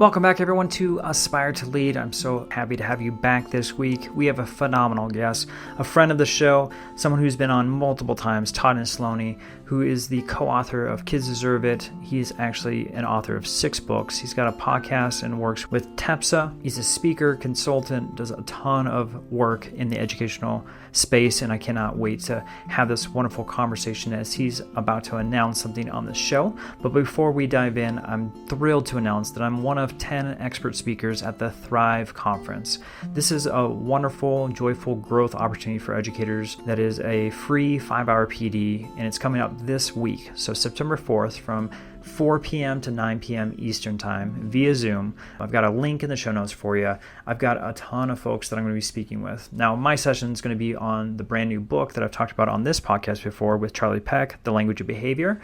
Welcome back, everyone, to Aspire to Lead. I'm so happy to have you back this week. We have a phenomenal guest, a friend of the show, someone who's been on multiple times, Todd Nesloney, who is the co-author of Kids Deserve It. He's actually an author of 6 books. He's got a podcast and works with TEPSA. He's a speaker, consultant, does a ton of work in the educational space, and I cannot wait to have this wonderful conversation as he's about to announce something on the show. But before we dive in, I'm thrilled to announce that I'm one of 10 expert speakers at the Thrive Conference. This is a wonderful, joyful growth opportunity for educators that is a free 5-hour PD, and it's coming up this week. So September 4th from 4 p.m. to 9 p.m. Eastern Time via Zoom. I've got a link in the show notes for you. I've got a ton of folks that I'm going to be speaking with. Now, my session is going to be on the brand new book that I've talked about on this podcast before with Charlie Peck, The Language of Behavior,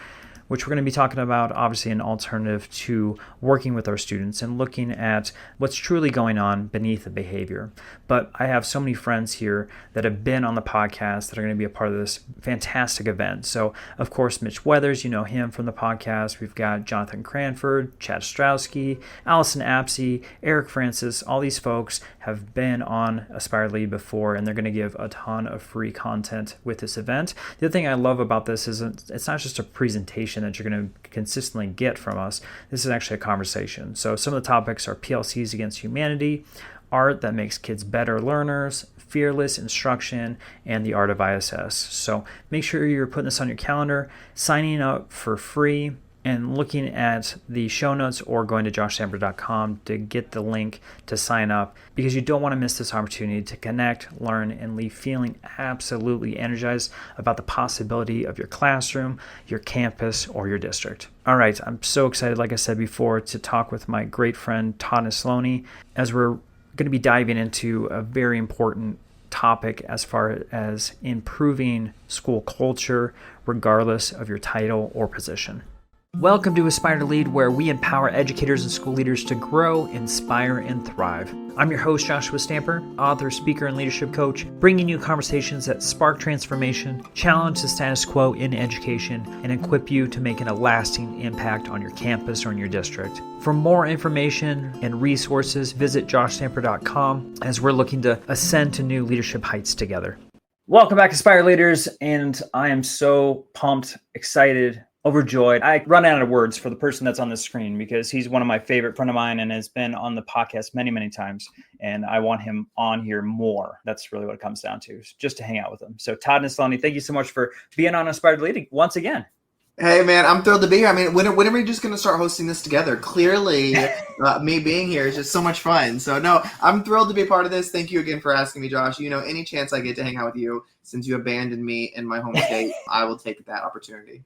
which we're going to be talking about, obviously, an alternative to working with our students and looking at what's truly going on beneath the behavior. But I have so many friends here that have been on the podcast that are going to be a part of this fantastic event. So, of course, Mitch Weathers, you know him from the podcast. We've got Jonathan Cranford, Chad Strowski, Allison Apsey, Eric Francis. All these folks have been on Aspire Lead before, and they're going to give a ton of free content with this event. The other thing I love about this is it's not just a presentation that you're going to consistently get from us. This is actually a conversation. So some of the topics are PLCs against humanity, art that makes kids better learners, fearless instruction, and the art of ISS. So make sure you're putting this on your calendar, signing up for free, and looking at the show notes or going to joshsamper.com to get the link to sign up, because you don't want to miss this opportunity to connect, learn, and leave feeling absolutely energized about the possibility of your classroom, your campus, or your district. All right, I'm so excited, like I said before, to talk with my great friend Todd Nesloney as we're going to be diving into a very important topic as far as improving school culture, regardless of your title or position. Welcome to Aspire to Lead, where we empower educators and school leaders to grow, inspire, and thrive. I'm your host, Joshua Stamper, author, speaker, and leadership coach, bringing you conversations that spark transformation, challenge the status quo in education, and equip you to making a lasting impact on your campus or in your district. For more information and resources, visit joshstamper.com as we're looking to ascend to new leadership heights together. Welcome back, Aspire Leaders, and I am so pumped, excited, overjoyed. I run out of words for the person that's on the screen because he's one of my favorite friend of mine and has been on the podcast many, many times. And I want him on here more. That's really what it comes down to, just to hang out with him. So Todd Nesloney, thank you so much for being on Aspire to Lead once again. Hey, man, I'm thrilled to be here. I mean, when are we just going to start hosting this together? Clearly, me being here is just so much fun. So, no, I'm thrilled to be a part of this. Thank you again for asking me, Josh. You know, any chance I get to hang out with you, since you abandoned me in my home state, I will take that opportunity.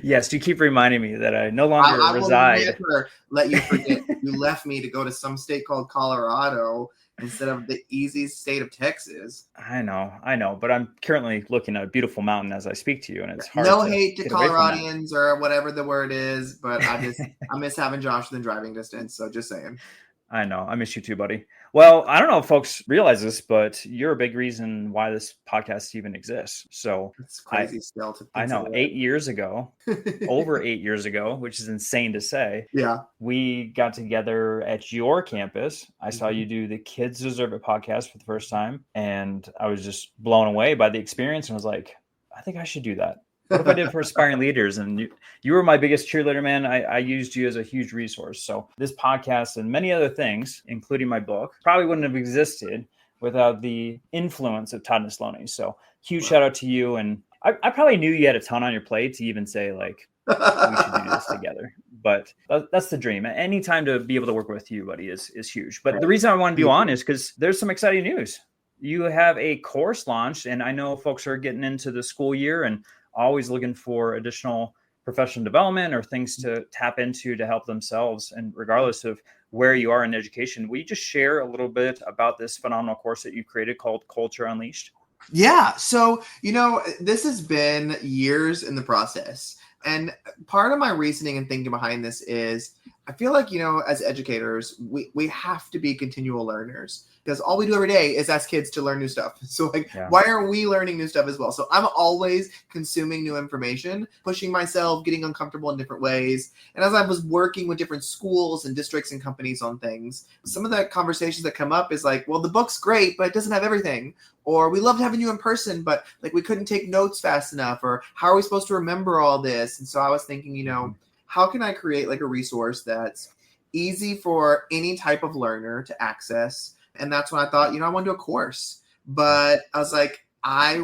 Yes, you keep reminding me that I no longer reside. I will never let you forget. You left me to go to some state called Colorado instead of the easy state of Texas. I know, but I'm currently looking at a beautiful mountain as I speak to you, and it's hard. No hate to Coloradians or whatever the word is, but I miss having Josh within driving distance. So just saying. I know. I miss you too, buddy. Well, I don't know if folks realize this, but you're a big reason why this podcast even exists. So it's crazy still. I know. 8 years ago, over 8 years ago, which is insane to say. Yeah. We got together at your campus. I saw you do the Kids Deserve It podcast for the first time. And I was just blown away by the experience. And I was like, I think I should do that. What if I did for aspiring leaders? And you were my biggest cheerleader, man. I used you as a huge resource. So this podcast and many other things, including my book, probably wouldn't have existed without the influence of Todd Nesloney. So huge shout out to you. And I probably knew you had a ton on your plate to even say, like, we should do this together. But that's the dream. Any time to be able to work with you, buddy, is huge. But the reason I wanted you on is because there's some exciting news. You have a course launched, and I know folks are getting into the school year and always looking for additional professional development or things to tap into to help themselves. And regardless of where you are in education, will you just share a little bit about this phenomenal course that you created called Culture Unleashed? Yeah. So, you know, this has been years in the process. And part of my reasoning and thinking behind this is I feel like, as educators, we have to be continual learners because all we do every day is ask kids to learn new stuff. So why aren't we learning new stuff as well? So I'm always consuming new information, pushing myself, getting uncomfortable in different ways. And as I was working with different schools and districts and companies on things, some of the conversations that come up is like, well, the book's great, but it doesn't have everything. Or we loved having you in person, but we couldn't take notes fast enough. Or how are we supposed to remember all this? And so I was thinking, how can I create a resource that's easy for any type of learner to access? And that's when I thought, I want to do a course. But I was like, I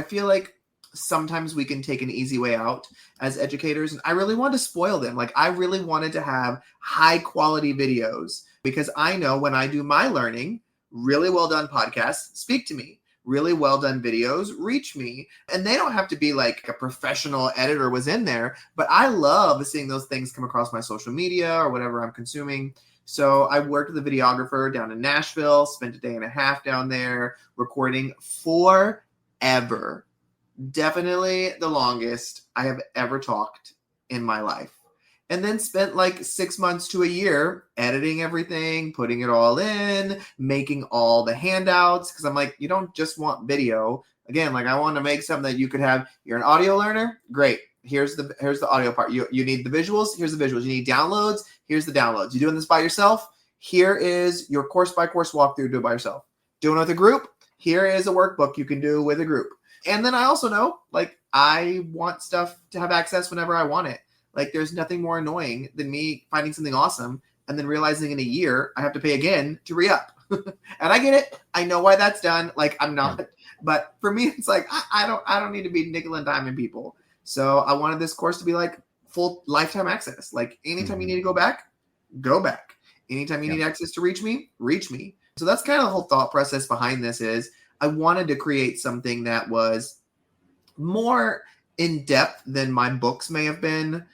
feel like sometimes we can take an easy way out as educators. And I really wanted to spoil them. I really wanted to have high quality videos because I know when I do my learning, really well done podcasts speak to me. Really well done videos reach me. And they don't have to be a professional editor was in there, but I love seeing those things come across my social media or whatever I'm consuming. So I worked with a videographer down in Nashville, spent a day and a half down there recording forever. Definitely the longest I have ever talked in my life. And then spent 6 months to a year editing everything, putting it all in, making all the handouts. Because I'm you don't just want video. Again, I want to make something that you could have. You're an audio learner? Great. Here's the audio part. You need the visuals? Here's the visuals. You need downloads? Here's the downloads. You doing this by yourself? Here is your course by course walkthrough. Do it by yourself. Doing it with a group? Here is a workbook you can do with a group. And then I also know, I want stuff to have access whenever I want it. There's nothing more annoying than me finding something awesome and then realizing in a year I have to pay again to re-up. And I get it. I know why that's done. I'm not. But for me, it's I don't need to be nickel and diming people. So I wanted this course to be full lifetime access. Anytime you need to go back, go back. Anytime you need access to reach me, reach me. So that's kind of the whole thought process behind this is I wanted to create something that was more in depth than my books may have been,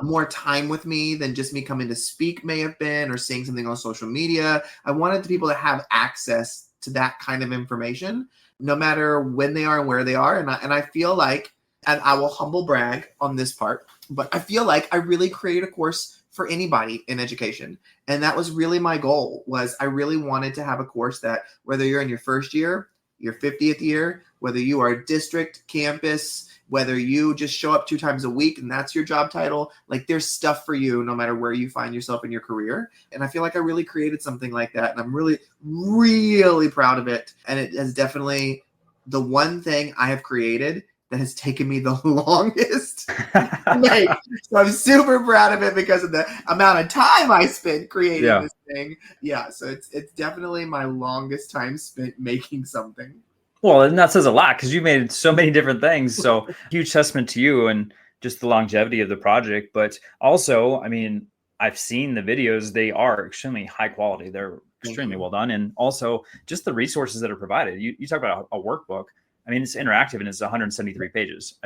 more time with me than just me coming to speak may have been, or seeing something on social media. I wanted the people to have access to that kind of information, no matter when they are and where they are. And I feel and I will humble brag on this part, but I feel I really created a course for anybody in education. And that was really my goal. Was I really wanted to have a course that whether you're in your first year, your 50th year, whether you are district, campus, whether you just show up 2 times a week and that's your job title, there's stuff for you no matter where you find yourself in your career. And I feel I really created something like that. And I'm really, really proud of it. And it is definitely the one thing I have created that has taken me the longest. So I'm super proud of it because of the amount of time I spent creating this thing. Yeah, so it's definitely my longest time spent making something. Well, and that says a lot because you made so many different things. So huge testament to you and just the longevity of the project. But also, I've seen the videos. They are extremely high quality. They're extremely well done. And also just the resources that are provided. You talk about a workbook. It's interactive and it's 173 pages.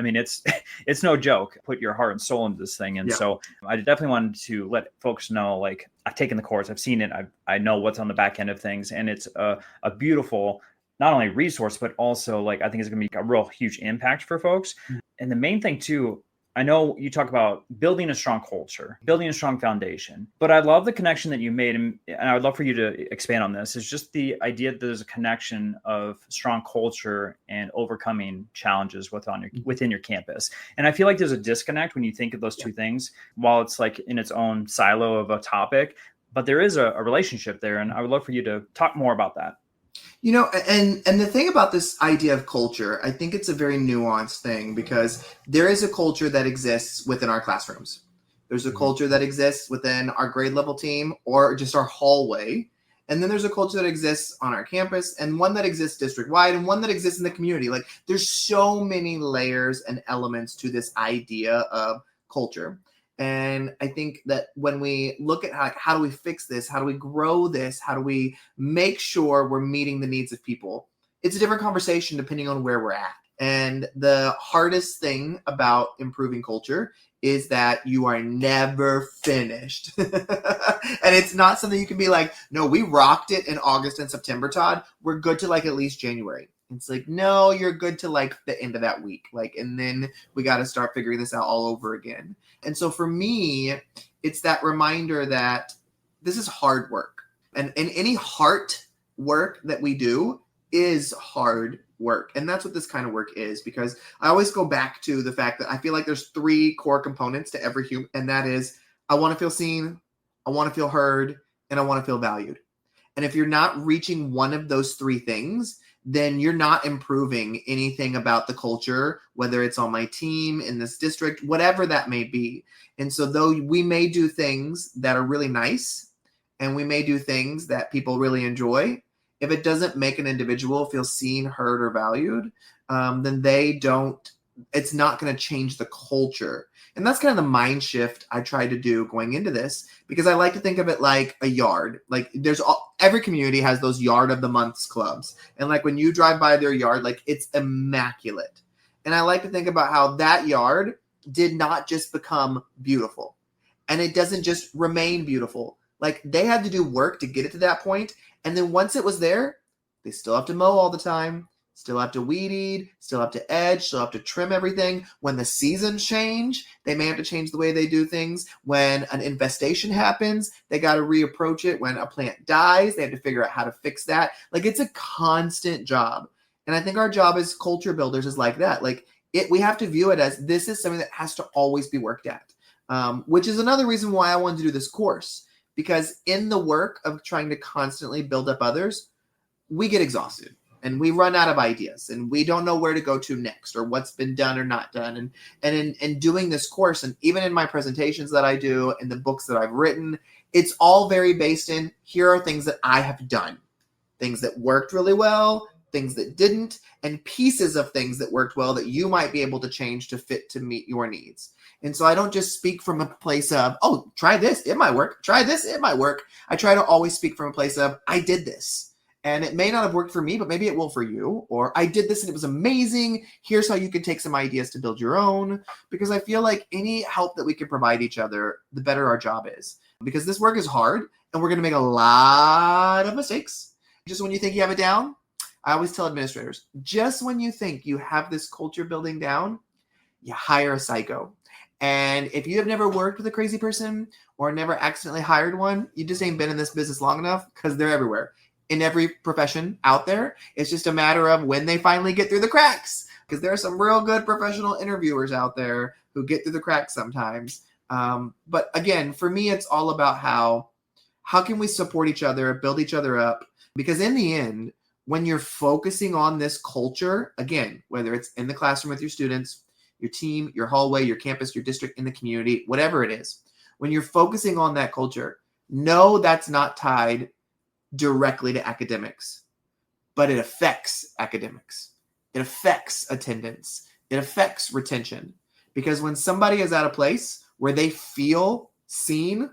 It's no joke. Put your heart and soul into this thing. And so I definitely wanted to let folks know, I've taken the course, I've seen it. I know what's on the back end of things. And it's a beautiful, not only resource, but also I think it's going to be a real huge impact for folks. And the main thing too, I know you talk about building a strong culture, building a strong foundation, but I love the connection that you made. And I would love for you to expand on this. Is just the idea that there's a connection of strong culture and overcoming challenges within your campus. And I feel there's a disconnect when you think of those two things, while it's in its own silo of a topic, but there is a relationship there. And I would love for you to talk more about that. And the thing about this idea of culture, I think it's a very nuanced thing because there is a culture that exists within our classrooms. There's a culture that exists within our grade level team or just our hallway. And then there's a culture that exists on our campus and one that exists district wide and one that exists in the community. There's so many layers and elements to this idea of culture. And I think that when we look at how do we fix this, how do we grow this, how do we make sure we're meeting the needs of people, it's a different conversation depending on where we're at. And the hardest thing about improving culture is that you are never finished. And it's not something you can be no, we rocked it in August and September, Todd. We're good to at least January. It's like, no, you're good to like the end of that week. Like, and then we got to start figuring this out all over again. And so for me, it's that reminder that this is hard work. And any heart work that we do is hard work. And that's what this kind of work is, because I always go back to the fact that I feel like there's 3 core components to every human. And that is, I want to feel seen, I want to feel heard, and I want to feel valued. And if you're not reaching one of those 3 things, then you're not improving anything about the culture, whether it's on my team, in this district, whatever that may be. And so though we may do things that are really nice, and we may do things that people really enjoy, if it doesn't make an individual feel seen, heard, or valued, then it's not going to change the culture. And that's kind of the mind shift I try to do going into this, because I like to think of it like a yard. Like every community has those yard of the months clubs. And like when you drive by their yard, like it's immaculate. And I like to think about how that yard did not just become beautiful, and it doesn't just remain beautiful. Like they had to do work to get it to that point. And then once it was there, they still have to mow all the time, still have to weed eat, still have to edge, still have to trim everything. When the seasons change, they may have to change the way they do things. When an infestation happens, they got to reapproach it. When a plant dies, they have to figure out how to fix that. Like it's a constant job. And I think our job as culture builders is like that. Like we have to view it as this is something that has to always be worked at, which is another reason why I wanted to do this course. Because in the work of trying to constantly build up others, we get exhausted and we run out of ideas and we don't know where to go to next or what's been done or not done. And in doing this course, and even in my presentations that I do and the books that I've written, it's all very based in, here are things that I have done, things that worked really well, things that didn't, and pieces of things that worked well that you might be able to change to fit to meet your needs. And so I don't just speak from a place of, oh, try this, it might work. Try this, it might work. I try to always speak from a place of, I did this. And it may not have worked for me, but maybe it will for you. Or I did this and it was amazing. Here's how you can take some ideas to build your own. Because I feel like any help that we can provide each other, the better our job is. Because this work is hard and we're going to make a lot of mistakes. Just when you think you have it down, I always tell administrators, just when you think you have this culture building down, you hire a psycho. And if you have never worked with a crazy person or never accidentally hired one, you just ain't been in this business long enough, because they're everywhere. In every profession out there, it's just a matter of when they finally get through the cracks, because there are some real good professional interviewers out there who get through the cracks sometimes. But again, for me, it's all about how can we support each other, build each other up, because in the end, when you're focusing on this culture, again, whether it's in the classroom with your students, your team, your hallway, your campus, your district, in the community, whatever it is, when you're focusing on that culture, no, that's not tied directly to academics, but it affects academics. It affects attendance. It affects retention. Because when somebody is at a place where they feel seen,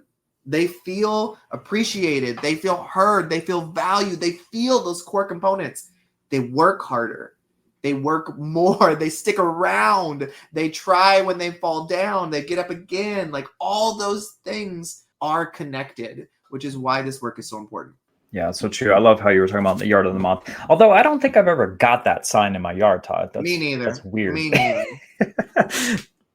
they feel appreciated, they feel heard, they feel valued, they feel those core components, they work harder. They work more, they stick around, they try when they fall down, they get up again. Like all those things are connected, which is why this work is so important. Yeah, so true. I love how you were talking about the yard of the month. Although I don't think I've ever got that sign in my yard, Todd. Me neither. That's weird. Me neither.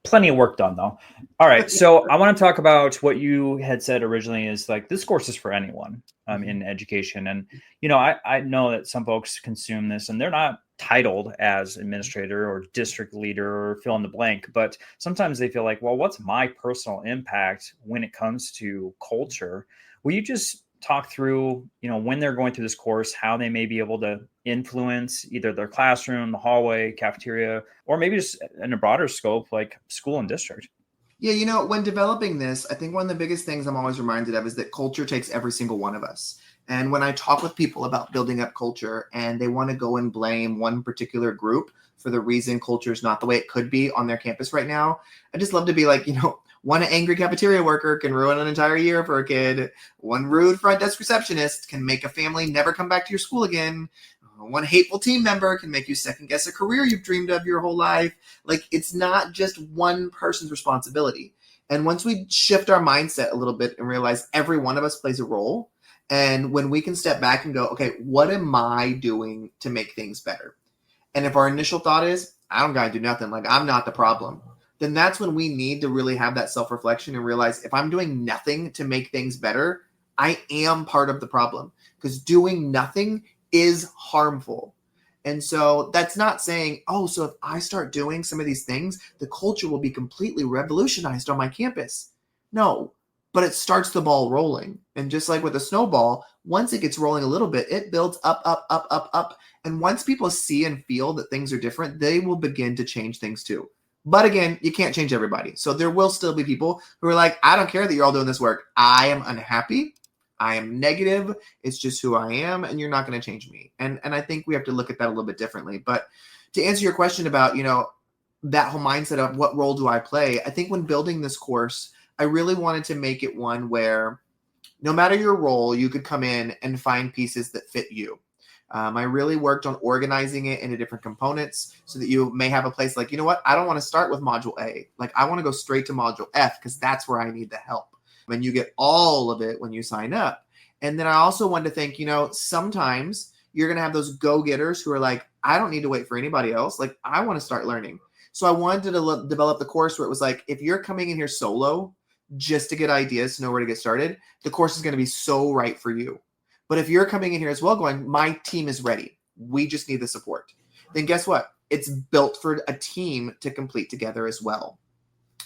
Plenty of work done, though. All right, so I want to talk about what you had said originally is like this course is for anyone in education. And, I know that some folks consume this and they're not titled as administrator or district leader or fill in the blank, but sometimes they feel like, well, what's my personal impact when it comes to culture? Will you just talk through, when they're going through this course, how they may be able to influence either their classroom, the hallway, cafeteria, or maybe just in a broader scope, like school and district? Yeah, when developing this, I think one of the biggest things I'm always reminded of is that culture takes every single one of us. And when I talk with people about building up culture and they want to go and blame one particular group for the reason culture is not the way it could be on their campus right now, I just love to be like, one angry cafeteria worker can ruin an entire year for a kid. One rude front desk receptionist can make a family never come back to your school again. One hateful team member can make you second guess a career you've dreamed of your whole life. Like, it's not just one person's responsibility. And once we shift our mindset a little bit and realize every one of us plays a role, and when we can step back and go, okay, what am I doing to make things better? And if our initial thought is, I don't got to do nothing, like I'm not the problem, then that's when we need to really have that self-reflection and realize if I'm doing nothing to make things better, I am part of the problem, because doing nothing is harmful. And so that's not saying, oh, so if I start doing some of these things, the culture will be completely revolutionized on my campus. No, but it starts the ball rolling. And just like with a snowball, once it gets rolling a little bit, it builds up, up, up, up, up. And once people see and feel that things are different, they will begin to change things too. But again, you can't change everybody. So there will still be people who are like, I don't care that you're all doing this work. I am unhappy. I am negative. It's just who I am, and you're not going to change me. And I think we have to look at that a little bit differently. But to answer your question about, that whole mindset of what role do I play? I think when building this course, I really wanted to make it one where no matter your role, you could come in and find pieces that fit you. I really worked on organizing it into different components so that you may have a place like, you know what? I don't want to start with module A. Like I want to go straight to module F because that's where I need the help. And you get all of it when you sign up. And then I also wanted to think, sometimes you're going to have those go-getters who are like, I don't need to wait for anybody else. Like I want to start learning. So I wanted to develop the course where it was like, if you're coming in here solo just to get ideas to know where to get started, the course is going to be so right for you. But if you're coming in here as well going, my team is ready, we just need the support, then guess what? It's built for a team to complete together as well.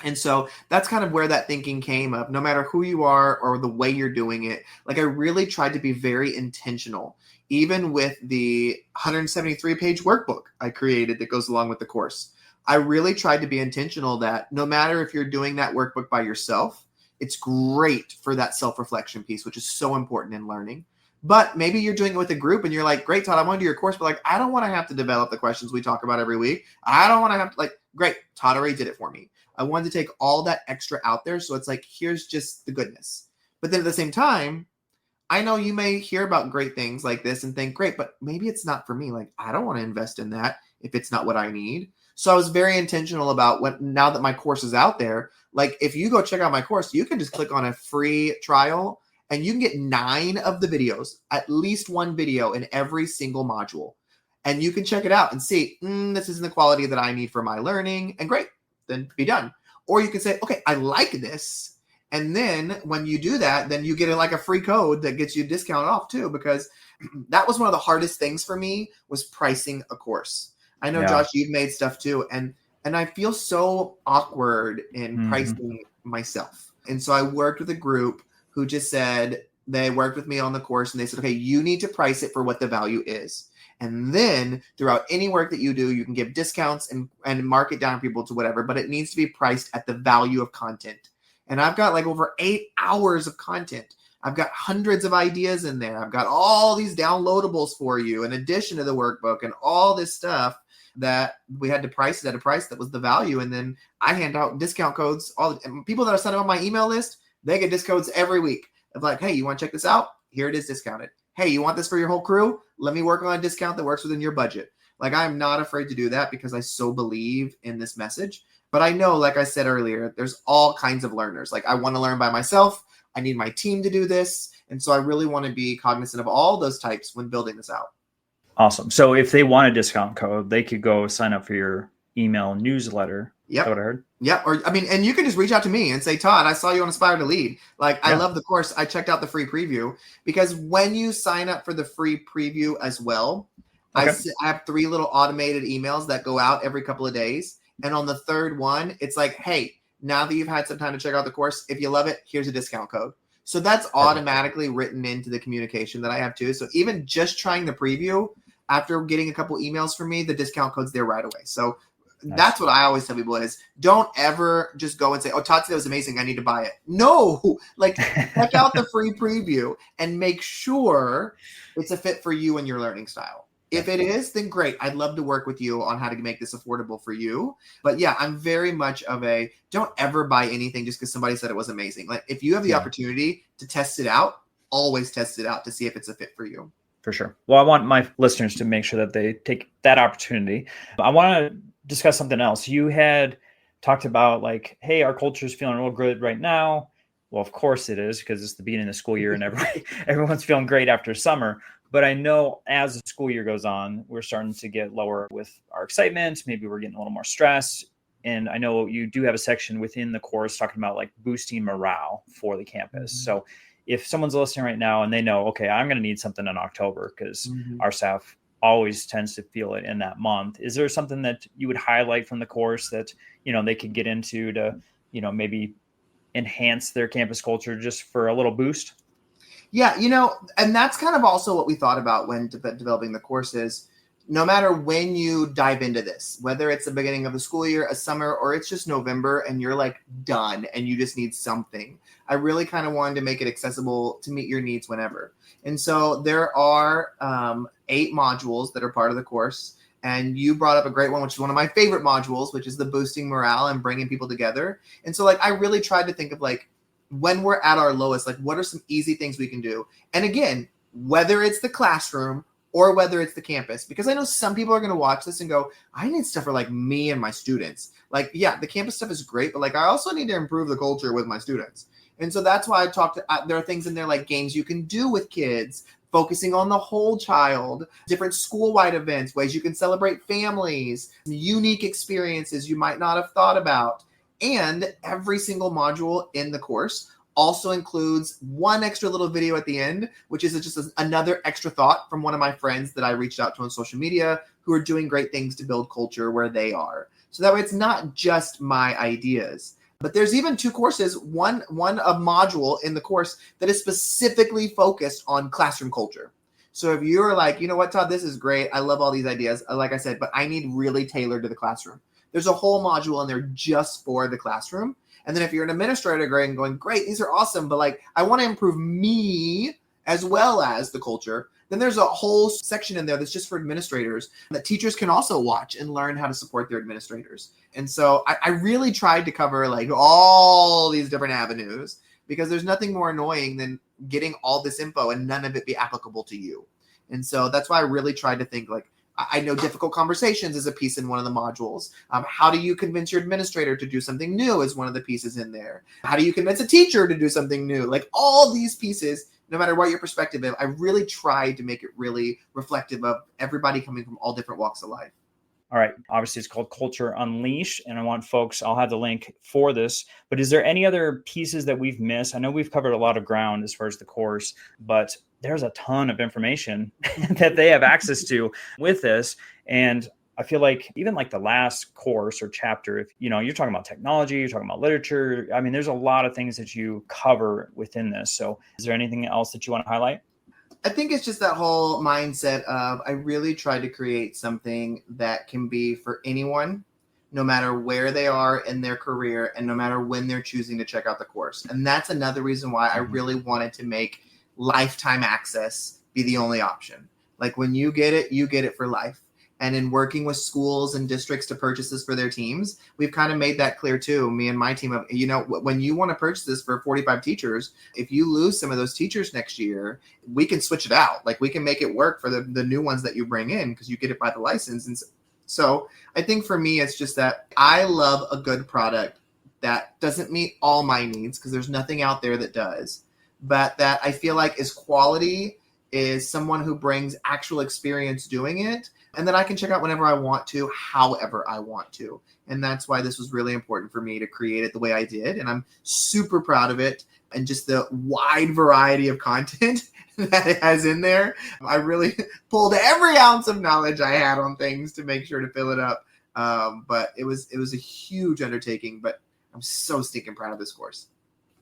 And so that's kind of where that thinking came of, no matter who you are or the way you're doing it. Like I really tried to be very intentional, even with the 173-page workbook I created that goes along with the course. I really tried to be intentional that no matter if you're doing that workbook by yourself, it's great for that self-reflection piece, which is so important in learning. But maybe you're doing it with a group and you're like, great, Todd, I want to do your course, but like, I don't want to have to develop the questions we talk about every week. I don't want to have to great, Todd already did it for me. I wanted to take all that extra out there. So it's like, here's just the goodness. But then at the same time, I know you may hear about great things like this and think, great, but maybe it's not for me. Like, I don't want to invest in that if it's not what I need. So I was very intentional about now that my course is out there, like if you go check out my course, you can just click on a free trial and you can get 9 of the videos, at least one video in every single module. And you can check it out and see, this isn't the quality that I need for my learning. And great, then be done. Or you can say, okay, I like this. And then when you do that, then you get a free code that gets you a discount off too, because that was one of the hardest things for me was pricing a course. I know, Josh, you've made stuff too. And I feel so awkward in pricing myself. And so I worked with a group who just said, they worked with me on the course and they said, okay, you need to price it for what the value is. And then throughout any work that you do, you can give discounts and mark it down for people to whatever, but it needs to be priced at the value of content. And I've got over 8 hours of content. I've got hundreds of ideas in there. I've got all these downloadables for you in addition to the workbook and all this stuff that we had to price it at a price that was the value. And then I hand out discount codes. And people that are signed up on my email list, they get discounts every week of like, hey, you want to check this out? Here it is discounted. Hey, you want this for your whole crew? Let me work on a discount that works within your budget. Like I'm not afraid to do that because I so believe in this message. But I know, like I said earlier, there's all kinds of learners. Like I want to learn by myself. I need my team to do this. And so I really want to be cognizant of all those types when building this out. Awesome. So if they want a discount code, they could go sign up for your email newsletter. Yep. Is that what I heard? Yeah. And you can just reach out to me and say, Todd, I saw you on Aspire to Lead. I love the course. I checked out the free preview because when you sign up for the free preview as well, okay. I have 3 little automated emails that go out every couple of days. And on the third one, it's like, hey, now that you've had some time to check out the course, if you love it, here's a discount code. So that's automatically written into the communication that I have too. So even just trying the preview, after getting a couple emails from me, the discount code's there right away. So that's what I always tell people is don't ever just go and say, oh, Todd said it was amazing, I need to buy it. No, check out the free preview and make sure it's a fit for you and your learning style. If it is, then great. I'd love to work with you on how to make this affordable for you. But yeah, I'm very much of a don't ever buy anything just because somebody said it was amazing. Like if you have the opportunity to test it out, always test it out to see if it's a fit for you. For sure. Well, I want my listeners to make sure that they take that opportunity. I want to discuss something else. You had talked about hey, our culture is feeling real good right now. Well, of course it is because it's the beginning of the school year and everyone's feeling great after summer. But I know as the school year goes on, we're starting to get lower with our excitement. Maybe we're getting a little more stressed. And I know you do have a section within the course talking about like boosting morale for the campus. So if someone's listening right now and they know, okay, I'm going to need something in October because our staff always tends to feel it in that month. Is there something that you would highlight from the course that, they could get into to, maybe enhance their campus culture just for a little boost? Yeah, and that's kind of also what we thought about when developing the courses. No matter when you dive into this, whether it's the beginning of the school year, a summer, or it's just November and you're like done and you just need something, I really kind of wanted to make it accessible to meet your needs whenever. And so there are 8 modules that are part of the course. And you brought up a great one, which is one of my favorite modules, which is the boosting morale and bringing people together. And so I really tried to think of when we're at our lowest, what are some easy things we can do? And again, whether it's the classroom or whether it's the campus, because I know some people are going to watch this and go, I need stuff for me and my students. Yeah, the campus stuff is great, but I also need to improve the culture with my students. And so that's why I talked there are things in there like games you can do with kids, focusing on the whole child, different school-wide events, ways you can celebrate families, unique experiences you might not have thought about. And every single module in the course also includes one extra little video at the end, which is just another extra thought from one of my friends that I reached out to on social media who are doing great things to build culture where they are. So that way it's not just my ideas. But there's even 2 courses, one a module in the course that is specifically focused on classroom culture. So if you're like, you know what, Todd, this is great. I love all these ideas. Like I said, but I need really tailored to the classroom. There's a whole module in there just for the classroom. And then if you're an administrator going, great, these are awesome, but I want to improve me as well as the culture, then there's a whole section in there that's just for administrators that teachers can also watch and learn how to support their administrators. And so I really tried to cover all these different avenues, because there's nothing more annoying than getting all this info and none of it be applicable to you. And so that's why I really tried to think I know difficult conversations is a piece in one of the modules. How do you convince your administrator to do something new is one of the pieces in there. How do you convince a teacher to do something new? All these pieces, no matter what your perspective is, I really tried to make it really reflective of everybody coming from all different walks of life. All right. Obviously, it's called Culture Unleashed, and I want folks, I'll have the link for this, but is there any other pieces that we've missed? I know we've covered a lot of ground as far as the course, but there's a ton of information that they have access to with this. And I feel like even the last course or chapter, if you're talking about technology, you're talking about literature, I mean, there's a lot of things that you cover within this. So is there anything else that you want to highlight? I think it's just that whole mindset of I really try to create something that can be for anyone, no matter where they are in their career and no matter when they're choosing to check out the course. And that's another reason why I really wanted to make lifetime access be the only option. When you get it for life. And in working with schools and districts to purchase this for their teams, we've kind of made that clear too. Me and my team of, when you want to purchase this for 45 teachers, if you lose some of those teachers next year, we can switch it out. We can make it work for the new ones that you bring in because you get it by the license. And so I think for me, it's just that I love a good product that doesn't meet all my needs because there's nothing out there that does, but that I feel like is quality, is someone who brings actual experience doing it, and then I can check out whenever I want to, however I want to. And that's why this was really important for me to create it the way I did. And I'm super proud of it and just the wide variety of content that it has in there. I really pulled every ounce of knowledge I had on things to make sure to fill it up. But it was a huge undertaking, but I'm so stinking proud of this course.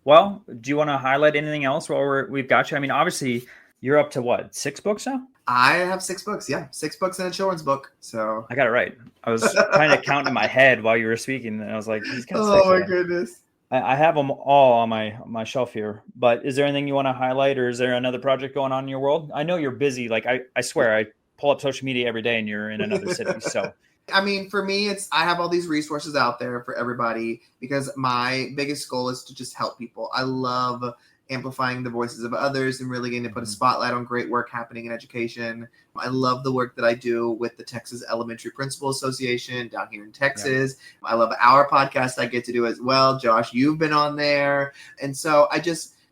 Well, do you want to highlight anything else while we've got you? I mean, obviously, you're up to what, 6 books now? I have 6 books, yeah. 6 books and a children's book. So I got it right. I was trying to count in my head while you were speaking, and I was like, he's got 6. Oh my goodness. I have them all on my shelf here. But is there anything you want to highlight, or is there another project going on in your world? I know you're busy. I swear, I pull up social media every day and you're in another city. So I mean, for me, I have all these resources out there for everybody because my biggest goal is to just help people. I love amplifying the voices of others and really getting to put a spotlight on great work happening in education. I love the work that I do with the Texas Elementary Principal Association down here in Texas. Yeah. I love our podcast I get to do as well. Josh, you've been on there. And so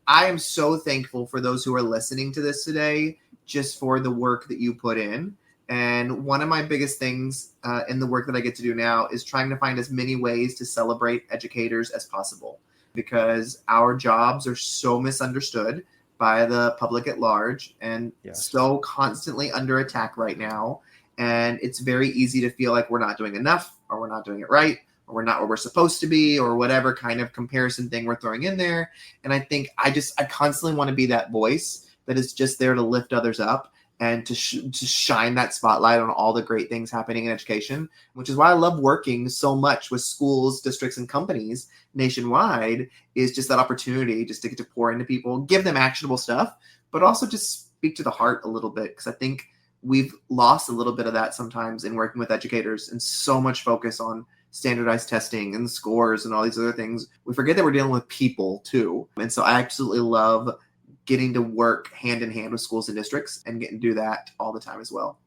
I am so thankful for those who are listening to this today, just for the work that you put in. And one of my biggest things in the work that I get to do now is trying to find as many ways to celebrate educators as possible, because our jobs are so misunderstood by the public at large and so constantly under attack right now. And it's very easy to feel like we're not doing enough, or we're not doing it right, or we're not where we're supposed to be, or whatever kind of comparison thing we're throwing in there. And I think I constantly want to be that voice that is just there to lift others up and to shine that spotlight on all the great things happening in education, which is why I love working so much with schools, districts, and companies nationwide, is just that opportunity just to get to pour into people, give them actionable stuff, but also just speak to the heart a little bit, because I think we've lost a little bit of that sometimes in working with educators, and so much focus on standardized testing and scores and all these other things. We forget that we're dealing with people too. And so I absolutely love getting to work hand in hand with schools and districts and getting to do that all the time as well.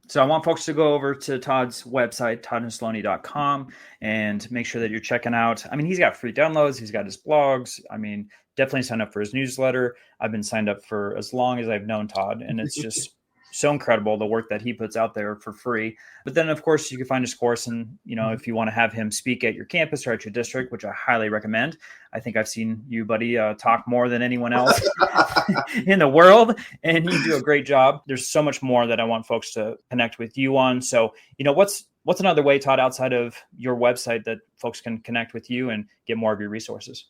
So I want folks to go over to Todd's website, toddnesloney.com, and make sure that you're checking out. I mean, he's got free downloads. He's got his blogs. I mean, definitely sign up for his newsletter. I've been signed up for as long as I've known Todd, and it's just so incredible, the work that he puts out there for free. But then, of course, you can find his course. And, if you want to have him speak at your campus or at your district, which I highly recommend. I think I've seen you, buddy, talk more than anyone else in the world. And you do a great job. There's so much more that I want folks to connect with you on. So, what's another way, Todd, outside of your website, that folks can connect with you and get more of your resources?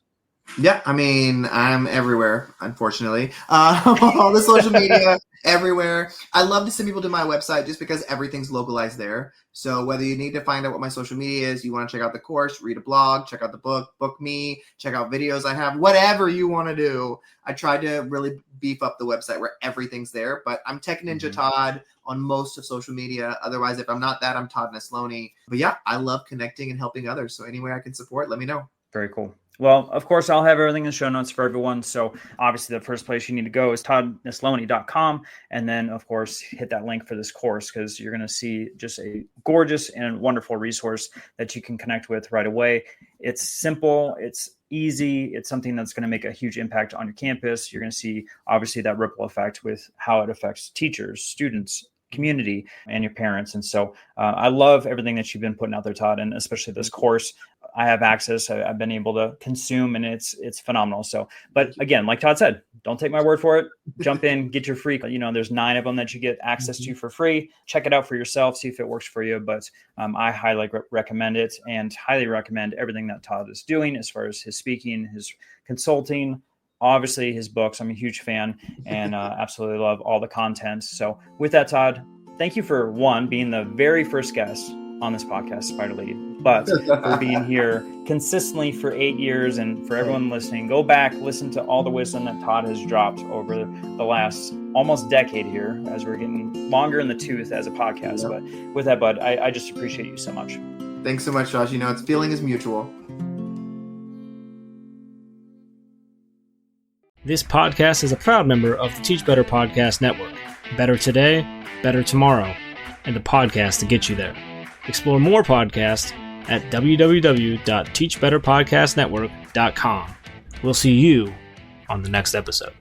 Yeah, I mean, I'm everywhere, unfortunately. All the social media, everywhere. I love to send people to my website just because everything's localized there. So whether you need to find out what my social media is, you want to check out the course, read a blog, check out the book, book me, check out videos I have, whatever you want to do. I try to really beef up the website where everything's there. But I'm Tech Ninja Todd on most of social media. Otherwise, if I'm not that, I'm Todd Nesloney. But yeah, I love connecting and helping others. So any way I can support, let me know. Very cool. Well, of course, I'll have everything in the show notes for everyone. So obviously the first place you need to go is toddnesloney.com. And then, of course, hit that link for this course, because you're going to see just a gorgeous and wonderful resource that you can connect with right away. It's simple. It's easy. It's something that's going to make a huge impact on your campus. You're going to see, obviously, that ripple effect with how it affects teachers, students, community, and your parents. And so I love everything that you've been putting out there, Todd, and especially this course. I have access. I've been able to consume, and it's phenomenal. So, but again, like Todd said, don't take my word for it. Jump in, get your free, there's 9 of them that you get access to for free. Check it out for yourself, see if it works for you. But I highly recommend it, and highly recommend everything that Todd is doing as far as his speaking, his consulting, obviously his books. I'm a huge fan, and absolutely love all the content. So with that, Todd, thank you for being the very first guest on this podcast, Spider Lead, but for being here consistently for 8 years. And for everyone listening, go back, listen to all the wisdom that Todd has dropped over the last almost decade here, as we're getting longer in the tooth as a podcast. But with that, bud, I just appreciate you so much. Thanks so much, Josh. It's feeling is mutual. This podcast is a proud member of the Teach Better Podcast Network. Better today, better tomorrow, and the podcast to get you there. Explore more podcasts at www.teachbetterpodcastnetwork.com. We'll see you on the next episode.